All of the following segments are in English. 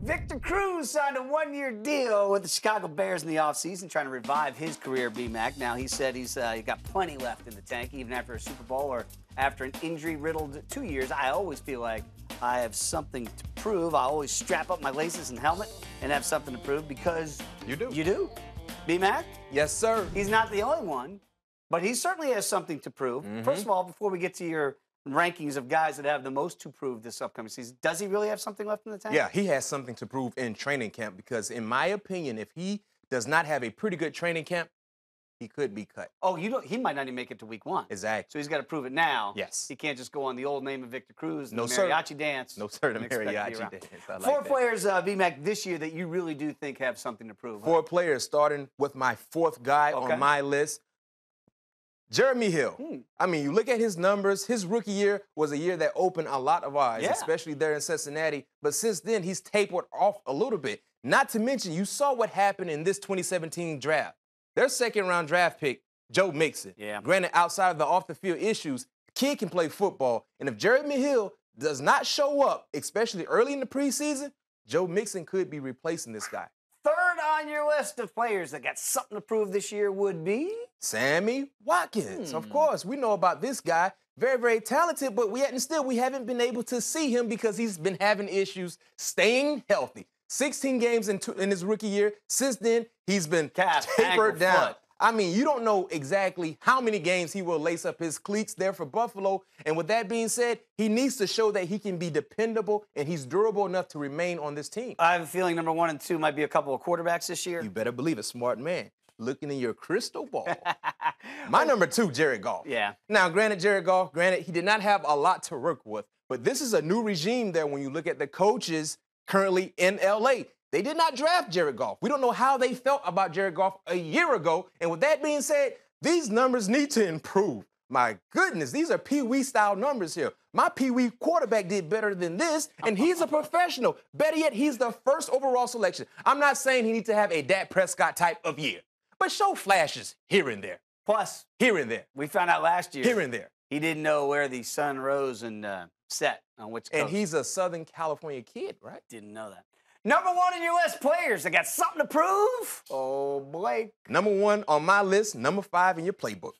Victor Cruz signed a one-year deal with the Chicago Bears in the offseason, trying to revive his career, B-Mac. Now, he said he's got plenty left in the tank, even after a Super Bowl or after an injury-riddled 2 years. I always feel like I have something to prove. I always strap up my laces and helmet and have something to prove because... You do. You do? B-Mac? Yes, sir. He's not the only one, but he certainly has something to prove. First of all, before we get to your rankings of guys that have the most to prove this upcoming season, does he really have something left in the tank? Yeah, he has something to prove in training camp because, in my opinion, if he does not have a pretty good training camp, he could be cut. Oh, he might not even make it to week 1. Exactly. So he's got to prove it now. Yes. He can't just go on the old name of Victor Cruz and No, the sir. mariachi dance. No, sir, the and expect to be mariachi around. dance. I like 4 that. players, V-Mac, this year that you really do think have something to prove. 4 players, starting with my 4th guy on my list. Jeremy Hill. I mean, you look at his numbers. His rookie year was a year that opened a lot of eyes, especially there in Cincinnati. But since then, he's tapered off a little bit. Not to mention, you saw what happened in this 2017 draft. Their second-round draft pick, Joe Mixon. Yeah. Granted, outside of the off-the-field issues, the kid can play football. And if Jeremy Hill does not show up, especially early in the preseason, Joe Mixon could be replacing this guy. Third on your list of players that got something to prove this year would be? Sammy Watkins. Of course, we know about this guy. Very, very talented, but we haven't been able to see him because he's been having issues staying healthy. 16 games in his rookie year. Since then, he's been tapered down. I mean, you don't know exactly how many games he will lace up his cleats there for Buffalo. And with that being said, he needs to show that he can be dependable and he's durable enough to remain on this team. I have a feeling number 1 and 2 might be a couple of quarterbacks this year. You better believe it, smart man. Looking in your crystal ball. My number 2, Jared Goff. Yeah. Now, Jared Goff, he did not have a lot to work with, but this is a new regime there when you look at the coaches currently in L.A. They did not draft Jared Goff. We don't know how they felt about Jared Goff a year ago. And with that being said, these numbers need to improve. My goodness, these are Pee Wee style numbers here. My Pee Wee quarterback did better than this, and he's a professional. Better yet, he's the first overall selection. I'm not saying he needs to have a Dak Prescott type of year, but show flashes here and there. Plus, here and there. We found out last year. Here and there. He didn't know where the sun rose and set on which coast. And he's a Southern California kid, right? Didn't know that. Number 1 on your list, players that got something to prove. Oh, Blake. Number 1 on my list, number 5 in your playbook.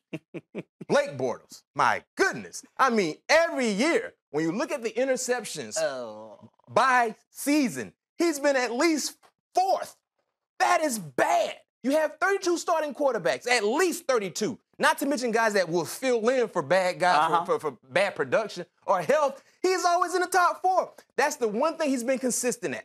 Blake Bortles. My goodness. I mean, every year, when you look at the interceptions by season, he's been at least 4th. That is bad. You have 32 starting quarterbacks, at least 32. Not to mention guys that will fill in for bad guys, for bad production or health. He's always in the top 4. That's the one thing he's been consistent at.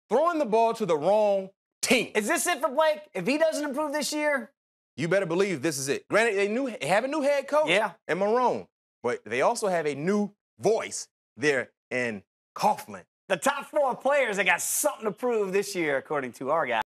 Throwing the ball to the wrong team. Is this it for Blake? If he doesn't improve this year? You better believe this is it. Granted, they have a new head coach in Marone, but they also have a new voice there in Coughlin. The top 4 players that got something to prove this year, according to our guy.